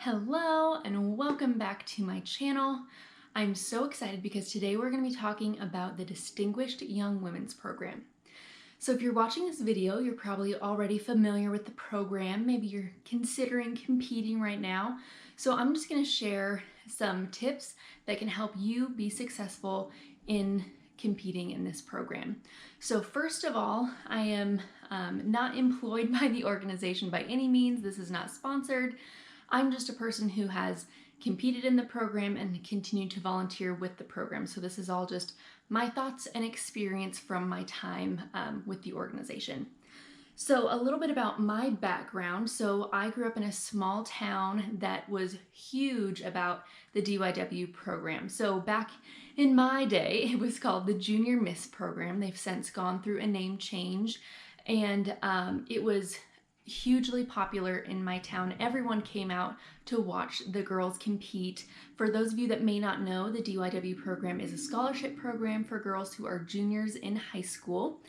Hello and welcome back to my channel. I'm so excited because today we're going to be talking about the Distinguished Young Women's Program. So if you're watching this video, you're probably already familiar with the program. Maybe you're considering competing right now. So I'm just going to share some tips that can help you be successful in competing in this program. So first of all, I am not employed by the organization by any means. This is not sponsored. I'm just a person who has competed in the program and continued to volunteer with the program. So this is all just my thoughts and experience from my time with the organization. So a little bit about my background. So I grew up in a small town that was huge about the DYW program. So back in my day, it was called the Junior Miss program. They've since gone through a name change, and it was hugely popular in my town. Everyone came out to watch the girls compete. For those of you that may not know, the DYW program is a scholarship program for girls who are juniors in high school.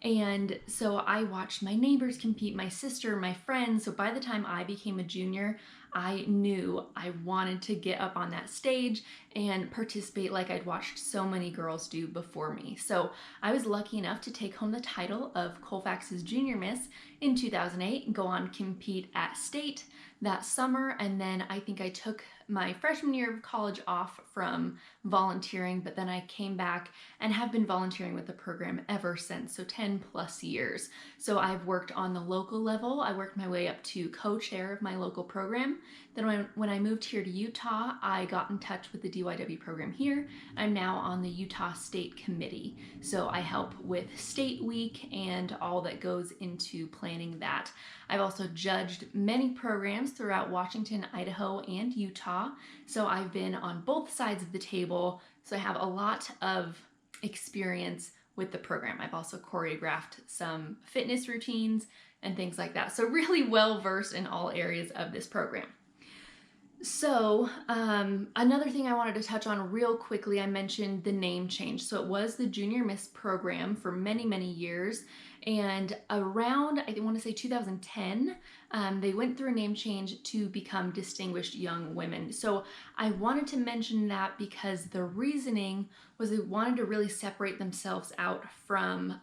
And so I watched my neighbors compete, my sister, my friends. So by the time I became a junior, I knew I wanted to get up on that stage and participate like I'd watched so many girls do before me. So I was lucky enough to take home the title of Colfax's Junior Miss in 2008 and go on to compete at state that summer. And then I think I took my freshman year of college off from volunteering, but then I came back and have been volunteering with the program ever since, so 10 plus years. So I've worked on the local level. I worked my way up to co-chair of my local program. Then when I moved here to Utah, I got in touch with the DYW program here. I'm now on the Utah State Committee. So I help with State Week and all that goes into planning that. I've also judged many programs throughout Washington, Idaho, and Utah. So I've been on both sides of the table. So I have a lot of experience with the program. I've also choreographed some fitness routines and things like that. So really well versed in all areas of this program. So another thing I wanted to touch on real quickly, I mentioned the name change. So it was the Junior Miss program for many, many years. And around, I want to say 2010, they went through a name change to become Distinguished Young Women. So I wanted to mention that because the reasoning was they wanted to really separate themselves out from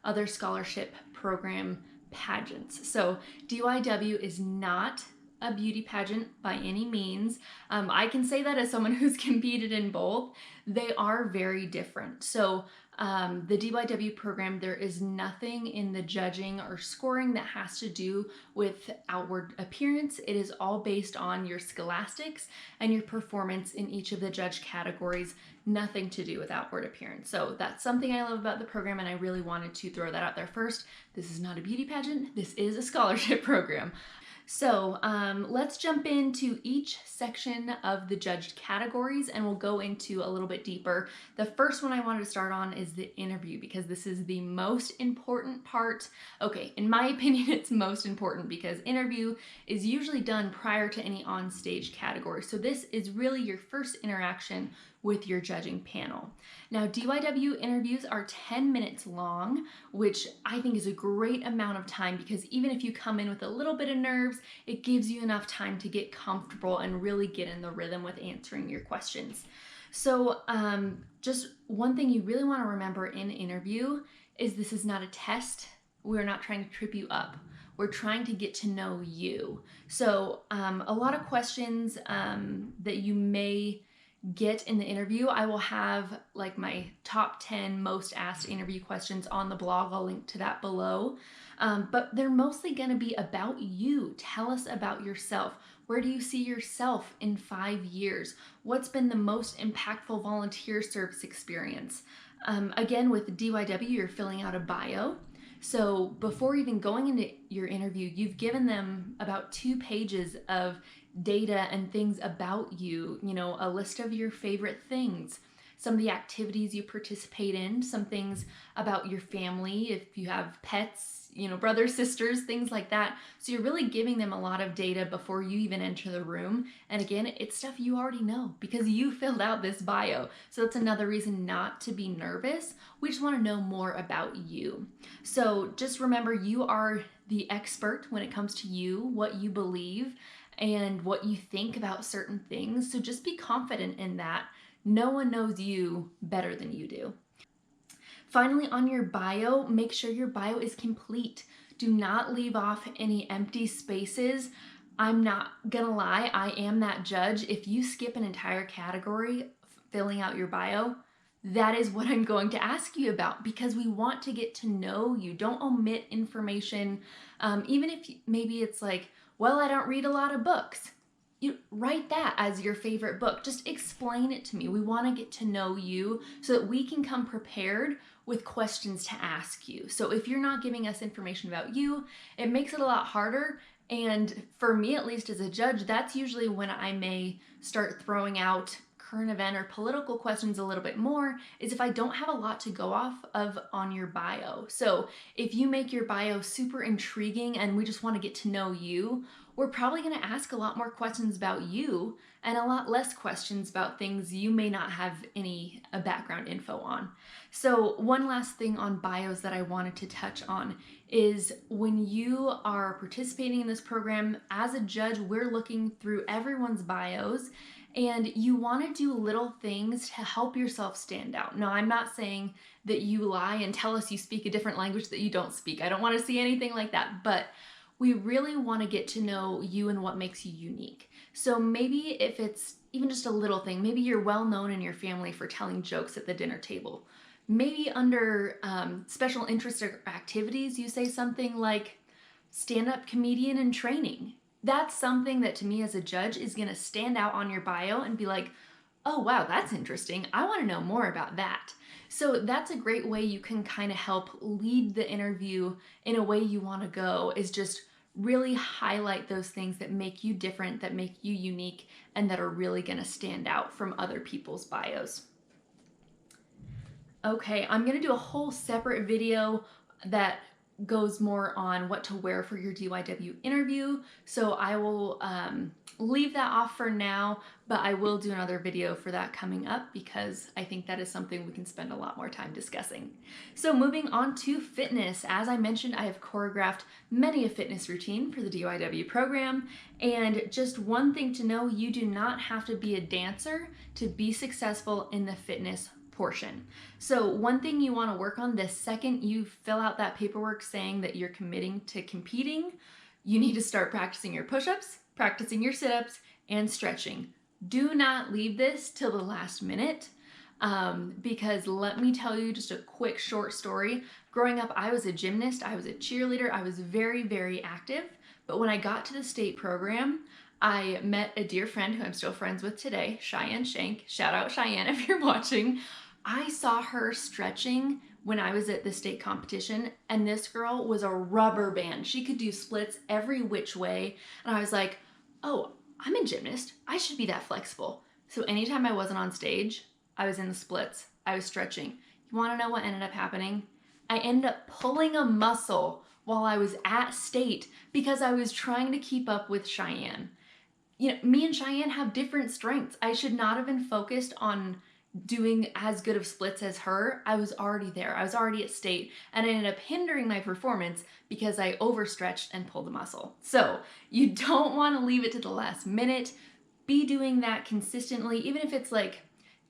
other scholarship program pageants. So DYW is not a beauty pageant by any means. I can say that as someone who's competed in both. They are very different. So the DYW program, there is nothing in the judging or scoring that has to do with outward appearance. It is all based on your scholastics and your performance in each of the judge categories, nothing to do with outward appearance. So that's something I love about the program, and I really wanted to throw that out there first. This is not a beauty pageant. This is a scholarship program. So let's jump into each section of the judged categories, and we'll go into a little bit deeper. The first one I wanted to start on is the interview, because this is the most important part. Okay, in my opinion, it's most important because interview is usually done prior to any on-stage category. So this is really your first interaction with your judging panel. Now, DYW interviews are 10 minutes long, which I think is a great amount of time because even if you come in with a little bit of nerves, it gives you enough time to get comfortable and really get in the rhythm with answering your questions. So just one thing you really want to remember in interview is this is not a test. We're not trying to trip you up. We're trying to get to know you. So a lot of questions that you may get in the interview, I will have like my top 10 most asked interview questions on the blog. I'll link to that below. But they're mostly going to be about you. Tell us about yourself. Where do you see yourself in 5 years? What's been the most impactful volunteer service experience? Again, with DYW, you're filling out a bio. So before even going into your interview, you've given them about 2 pages of data and things about you, a list of your favorite things, some of the activities you participate in, some things about your family, if you have pets, brothers, sisters, things like that. So you're really giving them a lot of data before you even enter the room. And again, it's stuff you already know because you filled out this bio. So that's another reason not to be nervous. We just want to know more about you. So just remember, you are the expert when it comes to you, what you believe, and what you think about certain things. So just be confident in that. No one knows you better than you do. Finally, on your bio, make sure your bio is complete. Do not leave off any empty spaces. I'm not gonna lie, I am that judge. If you skip an entire category filling out your bio, that is what I'm going to ask you about, because we want to get to know you. Don't omit information. Even if maybe it's like, well, I don't read a lot of books. You write that as your favorite book. Just explain it to me. We want to get to know you so that we can come prepared with questions to ask you. So if you're not giving us information about you, it makes it a lot harder. And for me, at least as a judge, that's usually when I may start throwing out current event or political questions a little bit more, is if I don't have a lot to go off of on your bio. So if you make your bio super intriguing and we just want to get to know you, we're probably going to ask a lot more questions about you and a lot less questions about things you may not have any background info on. So one last thing on bios that I wanted to touch on is when you are participating in this program as a judge, we're looking through everyone's bios, and you want to do little things to help yourself stand out. Now, I'm not saying that you lie and tell us you speak a different language that you don't speak. I don't want to see anything like that, but we really want to get to know you and what makes you unique. So maybe if it's even just a little thing, maybe you're well known in your family for telling jokes at the dinner table. Maybe under special interest or activities, you say something like stand-up comedian in training. That's something that to me as a judge is going to stand out on your bio and be like, oh wow, that's interesting. I want to know more about that. So that's a great way you can kind of help lead the interview in a way you want to go, is just really highlight those things that make you different, that make you unique, and that are really going to stand out from other people's bios. Okay, I'm going to do a whole separate video that goes more on what to wear for your DYW interview. So I will leave that off for now, but I will do another video for that coming up because I think that is something we can spend a lot more time discussing. So moving on to fitness. As I mentioned, I have choreographed many a fitness routine for the DYW program. And just one thing to know, you do not have to be a dancer to be successful in the fitness portion. So one thing you want to work on the second you fill out that paperwork saying that you're committing to competing, you need to start practicing your push-ups, practicing your sit-ups, and stretching. Do not leave this till the last minute because let me tell you just a quick short story. Growing up, I was a gymnast, I was a cheerleader, I was very, very active. But when I got to the state program, I met a dear friend who I'm still friends with today, Cheyenne Shank. Shout out Cheyenne if you're watching. I saw her stretching when I was at the state competition, and this girl was a rubber band. She could do splits every which way. And I was like, oh, I'm a gymnast. I should be that flexible. So anytime I wasn't on stage, I was in the splits. I was stretching. You want to know what ended up happening? I ended up pulling a muscle while I was at state because I was trying to keep up with Cheyenne. You know, me and Cheyenne have different strengths. I should not have been focused on doing as good of splits as her. I was already there. I was already at state, and I ended up hindering my performance because I overstretched and pulled a muscle. So you don't want to leave it to the last minute. Be doing that consistently, even if it's like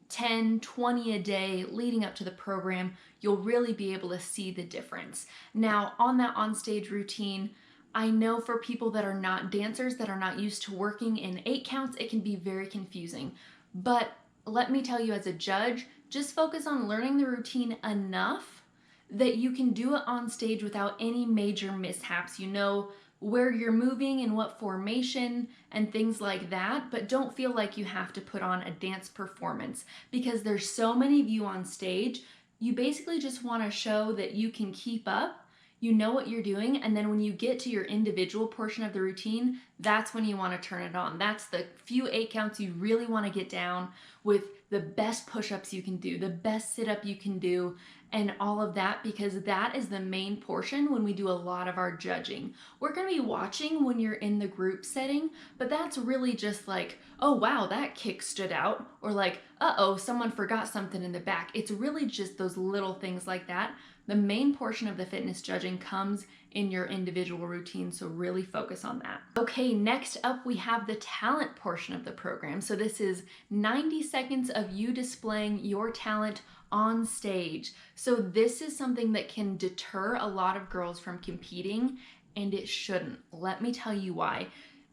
10, 20 a day leading up to the program, you'll really be able to see the difference. Now, on that onstage routine, I know for people that are not dancers, that are not used to working in 8 counts, it can be very confusing. But let me tell you, as a judge, just focus on learning the routine enough that you can do it on stage without any major mishaps. You know where you're moving and what formation and things like that, but don't feel like you have to put on a dance performance because there's so many of you on stage. You basically just want to show that you can keep up, you know what you're doing, and then when you get to your individual portion of the routine, that's when you want to turn it on. That's the few 8 counts you really want to get down with the best push-ups you can do, the best sit-up you can do, and all of that, because that is the main portion when we do a lot of our judging. We're going to be watching when you're in the group setting, but that's really just like, oh wow, that kick stood out, or like, uh-oh, someone forgot something in the back. It's really just those little things like that. The main portion of the fitness judging comes in your individual routine, so really focus on that. Okay, next up we have the talent portion of the program. So this is 90 seconds of you displaying your talent on stage. So this is something that can deter a lot of girls from competing, and it shouldn't. Let me tell you why.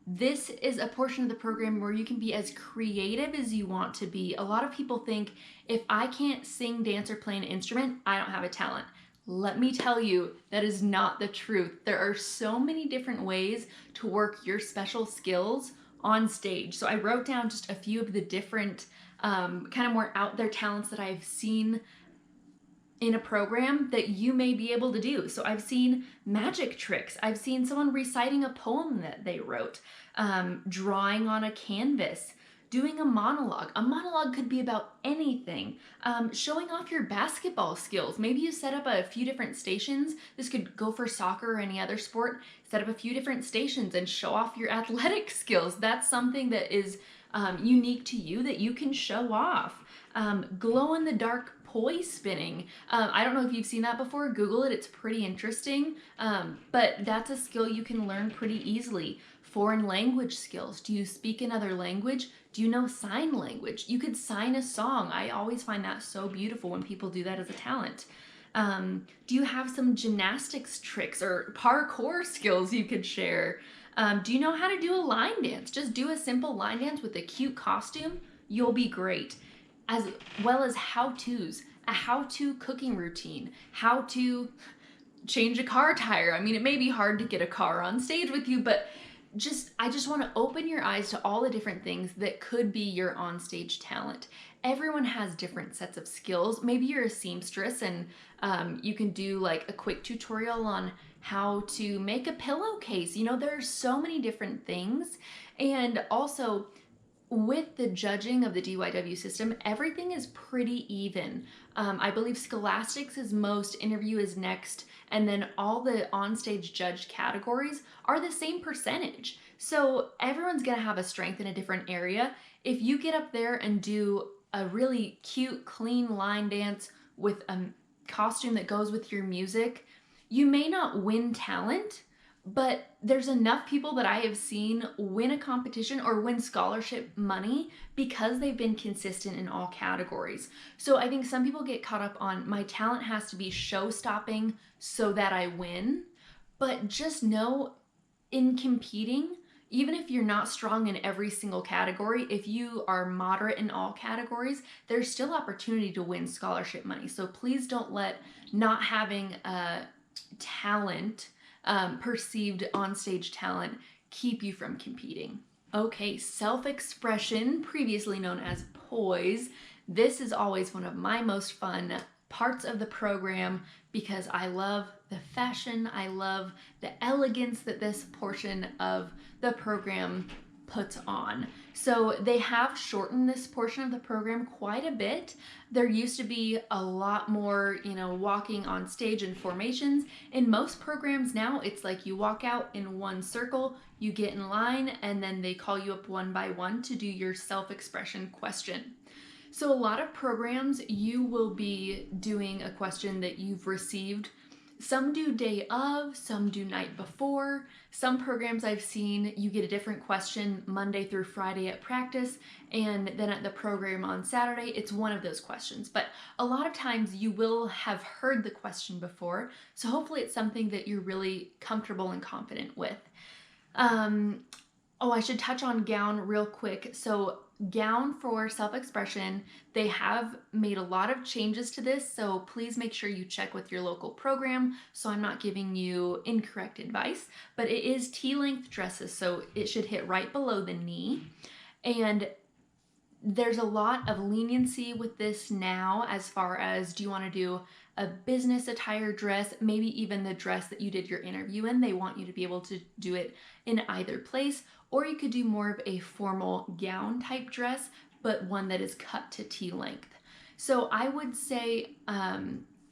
This is a portion of the program where you can be as creative as you want to be. A lot of people think, if I can't sing, dance, or play an instrument, I don't have a talent. Let me tell you, that is not the truth. There are so many different ways to work your special skills on stage. So I wrote down just a few of the different kind of more out there talents that I've seen in a program that you may be able to do. So I've seen magic tricks. I've seen someone reciting a poem that they wrote, drawing on a canvas, doing a monologue. A monologue could be about anything. Showing off your basketball skills. Maybe you set up a few different stations. This could go for soccer or any other sport. Set up a few different stations and show off your athletic skills. That's something that is unique to you that you can show off. Glow in the dark poi spinning. I don't know if you've seen that before. Google it. It's pretty interesting. But that's a skill you can learn pretty easily. Foreign language skills. Do you speak another language? Do you know sign language? You could sign a song. I always find that so beautiful when people do that as a talent. Do you have some gymnastics tricks or parkour skills you could share? Do you know how to do a line dance? Just do a simple line dance with a cute costume. You'll be great. As well as how-tos, a how-to cooking routine, how to change a car tire. I mean, it may be hard to get a car on stage with you, but I just want to open your eyes to all the different things that could be your onstage talent. Everyone has different sets of skills. Maybe you're a seamstress and you can do like a quick tutorial on how to make a pillowcase. You know, there are so many different things. And also, with the judging of the DYW system, everything is pretty even. I believe scholastics is most, interview is next, and then all the onstage judged categories are the same percentage. So everyone's gonna have a strength in a different area. If you get up there and do a really cute, clean line dance with a costume that goes with your music, you may not win talent, but there's enough people that I have seen win a competition or win scholarship money because they've been consistent in all categories. So I think some people get caught up on, my talent has to be show-stopping so that I win. But just know, in competing, even if you're not strong in every single category, if you are moderate in all categories, there's still opportunity to win scholarship money. So please don't let not having a talent, perceived onstage talent, keep you from competing. Okay, self-expression, previously known as poise. This is always one of my most fun parts of the program because I love the fashion, I love the elegance that this portion of the program puts on. So they have shortened this portion of the program quite a bit. There used to be a lot more, walking on stage and formations. In most programs now, it's like you walk out in one circle, you get in line, and then they call you up one by one to do your self-expression question. So a lot of programs, you will be doing a question that you've received. Some do day of, some do night before. Some programs I've seen, you get a different question Monday through Friday at practice, and then at the program on Saturday, it's one of those questions. But a lot of times you will have heard the question before, so hopefully it's something that you're really comfortable and confident with. I should touch on gown real quick. So gown for self-expression, they have made a lot of changes to this, so please make sure you check with your local program so I'm not giving you incorrect advice. But it is T-length dresses, so it should hit right below the knee. And there's a lot of leniency with this now as far as, do you want to do a business attire dress, maybe even the dress that you did your interview in, they want you to be able to do it in either place, or you could do more of a formal gown type dress, but one that is cut to T-length. So I would say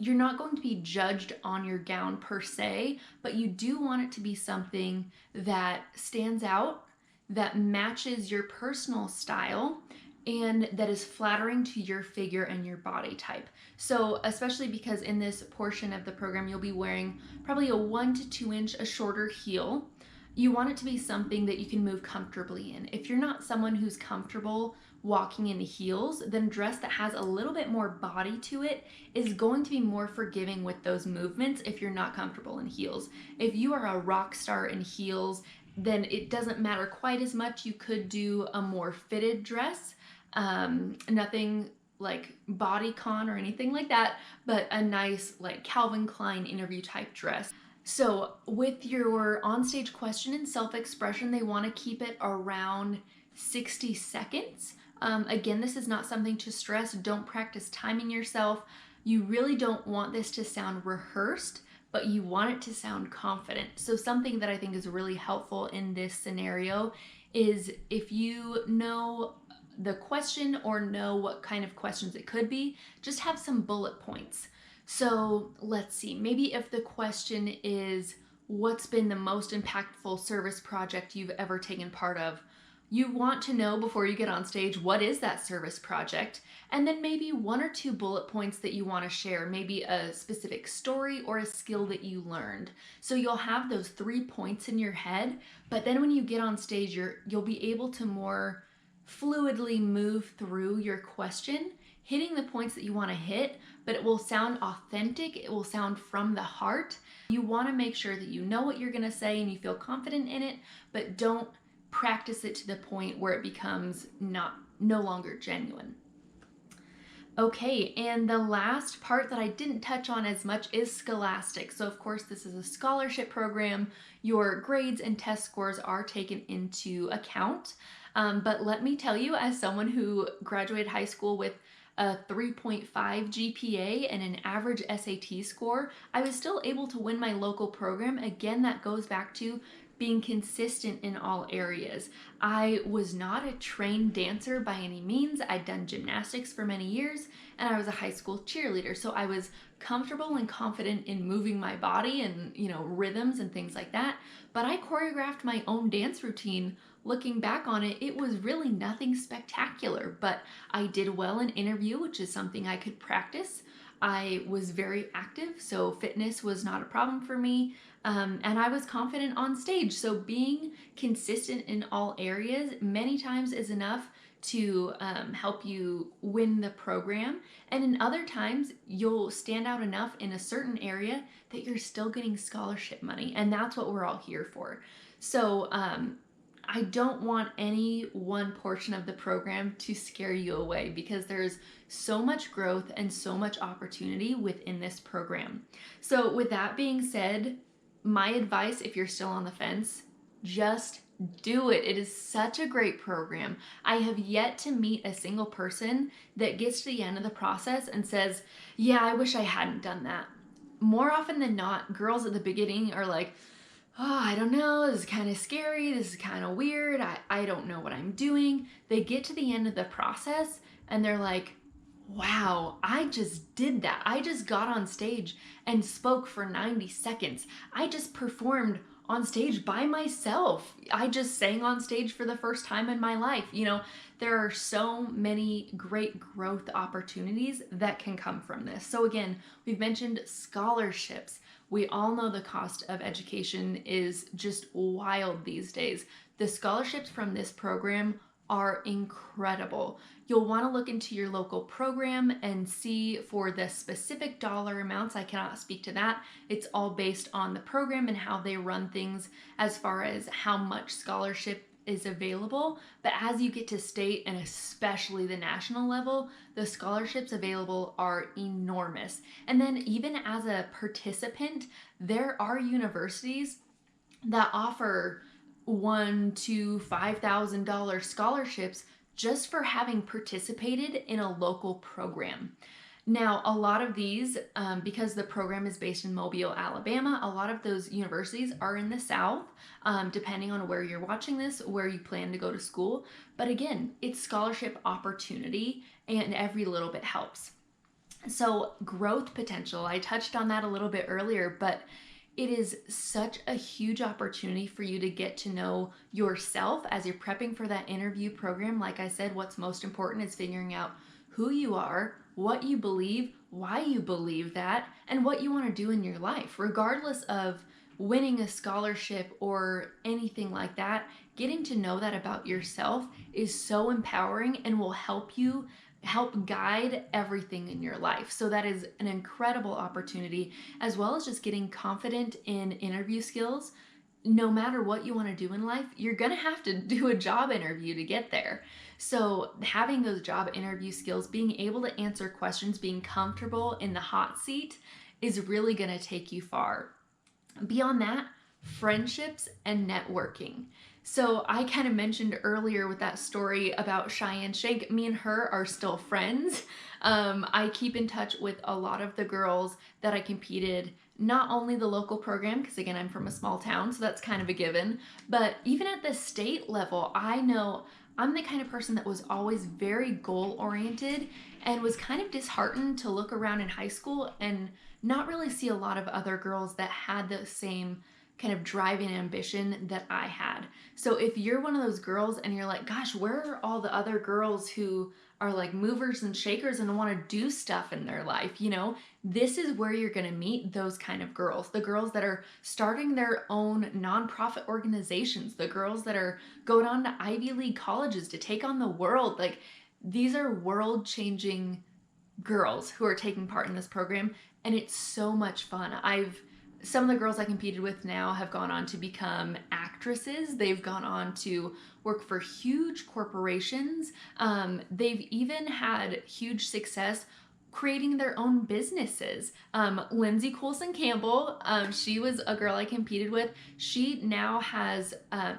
you're not going to be judged on your gown per se, but you do want it to be something that stands out, that matches your personal style, and that is flattering to your figure and your body type. So especially because in this portion of the program, you'll be wearing probably a 1 to 2 inch, a shorter heel. You want it to be something that you can move comfortably in. If you're not someone who's comfortable walking in heels, then a dress that has a little bit more body to it is going to be more forgiving with those movements if you're not comfortable in heels. If you are a rock star in heels, then it doesn't matter quite as much. You could do a more fitted dress, nothing like bodycon or anything like that, but a nice like Calvin Klein interview type dress. So with your onstage question and self-expression, they want to keep it around 60 seconds. Again, this is not something to stress. Don't practice timing yourself. You really don't want this to sound rehearsed, but you want it to sound confident. So something that I think is really helpful in this scenario is if you know the question or know what kind of questions it could be, just have some bullet points. So let's see, maybe if the question is, what's been the most impactful service project you've ever taken part of? You want to know before you get on stage, what is that service project? And then maybe 1 or 2 bullet points that you want to share, maybe a specific story or a skill that you learned. So you'll have those 3 points in your head, but then when you get on stage, you'll be able to more fluidly move through your question, hitting the points that you want to hit, but it will sound authentic. It will sound from the heart. You want to make sure that you know what you're going to say and you feel confident in it, but don't practice it to the point where it becomes no longer genuine. Okay, and the last part that I didn't touch on as much is scholastic. So of course, this is a scholarship program. Your grades and test scores are taken into account. But let me tell you, as someone who graduated high school with a 3.5 GPA and an average SAT score, I was still able to win my local program. Again, that goes back to being consistent in all areas. I was not a trained dancer by any means. I'd done gymnastics for many years and I was a high school cheerleader. So I was comfortable and confident in moving my body and, rhythms and things like that. But I choreographed my own dance routine. Looking back on it, it was really nothing spectacular, but I did well in interview, which is something I could practice. I was very active, so fitness was not a problem for me. And I was confident on stage. So being consistent in all areas many times is enough to help you win the program. And in other times, you'll stand out enough in a certain area that you're still getting scholarship money. And that's what we're all here for. So I don't want any one portion of the program to scare you away because there's so much growth and so much opportunity within this program. So with that being said, my advice, if you're still on the fence, just do it. It is such a great program. I have yet to meet a single person that gets to the end of the process and says, yeah, I wish I hadn't done that. More often than not, girls at the beginning are like, oh, I don't know, this is kind of scary, this is kind of weird, I don't know what I'm doing. They get to the end of the process and they're like, wow, I just did that. I just got on stage and spoke for 90 seconds. I just performed on stage by myself. I just sang on stage for the first time in my life. There are so many great growth opportunities that can come from this. So again, we've mentioned scholarships. We all know the cost of education is just wild these days. The scholarships from this program are incredible. You'll want to look into your local program and see for the specific dollar amounts. I cannot speak to that. It's all based on the program and how they run things as far as how much scholarship is available. But as you get to state and especially the national level, the scholarships available are enormous. And then even as a participant, there are universities that offer $1,000 to $5,000 scholarships just for having participated in a local program. Now, a lot of these, because the program is based in Mobile, Alabama, a lot of those universities are in the South, depending on where you're watching this, where you plan to go to school. But again, it's scholarship opportunity and every little bit helps. So growth potential, I touched on that a little bit earlier, but It is such a huge opportunity for you to get to know yourself as you're prepping for that interview program. Like I said, what's most important is figuring out who you are, what you believe, why you believe that, and what you want to do in your life, regardless of winning a scholarship or anything like that. Getting to know that about yourself is so empowering and will help guide everything in your life. So that is an incredible opportunity, as well as just getting confident in interview skills. No matter what you want to do in life, you're going to have to do a job interview to get there. So having those job interview skills, being able to answer questions, being comfortable in the hot seat is really going to take you far. Beyond that, friendships and networking. So I kind of mentioned earlier with that story about Cheyenne Shank, me and her are still friends. I keep in touch with a lot of the girls that I competed, not only the local program, because again, I'm from a small town, so that's kind of a given, but even at the state level, I know I'm the kind of person that was always very goal oriented and was kind of disheartened to look around in high school and not really see a lot of other girls that had the same kind of drive and ambition that I had. So if you're one of those girls and you're like, gosh, where are all the other girls who are like movers and shakers and want to do stuff in their life? This is where you're going to meet those kind of girls. The girls that are starting their own nonprofit organizations, the girls that are going on to Ivy League colleges to take on the world. Like, these are world-changing girls who are taking part in this program, and it's so much fun. Some of the girls I competed with now have gone on to become actresses. They've gone on to work for huge corporations. They've even had huge success creating their own businesses. Lindsay Coulson Campbell, she was a girl I competed with. She now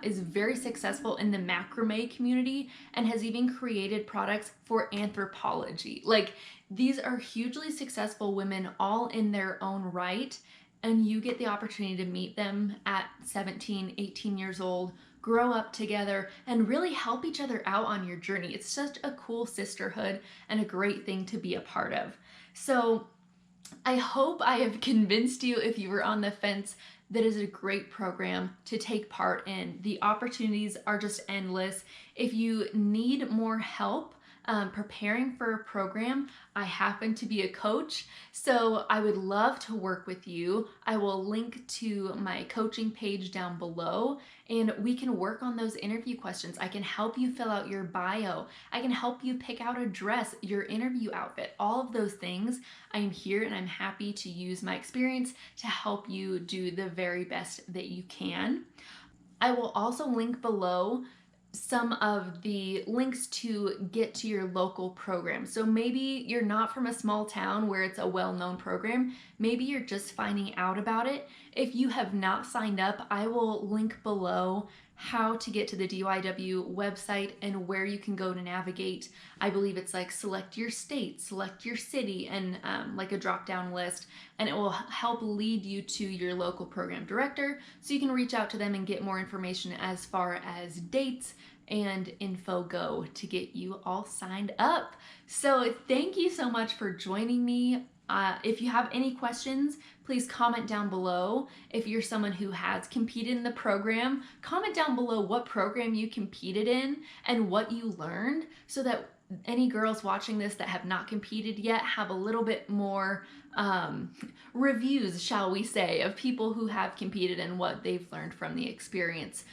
is very successful in the macrame community and has even created products for anthropology. Like, these are hugely successful women all in their own right. And you get the opportunity to meet them at 17, 18 years old, grow up together, and really help each other out on your journey. It's such a cool sisterhood and a great thing to be a part of. So I hope I have convinced you, if you were on the fence, that is a great program to take part in. The opportunities are just endless. If you need more help preparing for a program, I happen to be a coach, so I would love to work with you. I will link to my coaching page down below, and we can work on those interview questions. I can help you fill out your bio. I can help you pick out a dress, your interview outfit, all of those things. I'm here and I'm happy to use my experience to help you do the very best that you can. I will also link below some of the links to get to your local program. So maybe you're not from a small town where it's a well-known program. Maybe you're just finding out about it. If you have not signed up, I will link below how to get to the DYW website and where you can go to navigate. I believe it's like select your state, select your city, and like a drop-down list, and it will help lead you to your local program director so you can reach out to them and get more information as far as dates and info go to get you all signed up. So thank you so much for joining me. If you have any questions, please comment down below. If you're someone who has competed in the program, comment down below what program you competed in and what you learned, so that any girls watching this that have not competed yet have a little bit more reviews, shall we say, of people who have competed and what they've learned from the experience.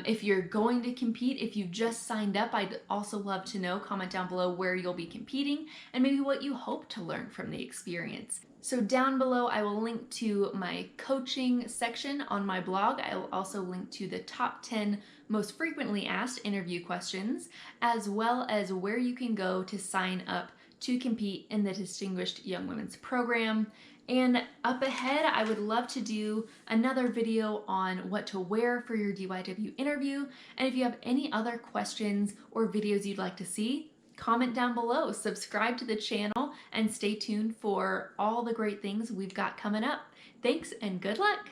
If you're going to compete, if you've just signed up, I'd also love to know. Comment down below where you'll be competing and maybe what you hope to learn from the experience. So down below, I will link to my coaching section on my blog. I will also link to the top 10 most frequently asked interview questions, as well as where you can go to sign up to compete in the Distinguished Young Women's Program. And up ahead, I would love to do another video on what to wear for your DYW interview. And if you have any other questions or videos you'd like to see, comment down below, subscribe to the channel, and stay tuned for all the great things we've got coming up. Thanks and good luck!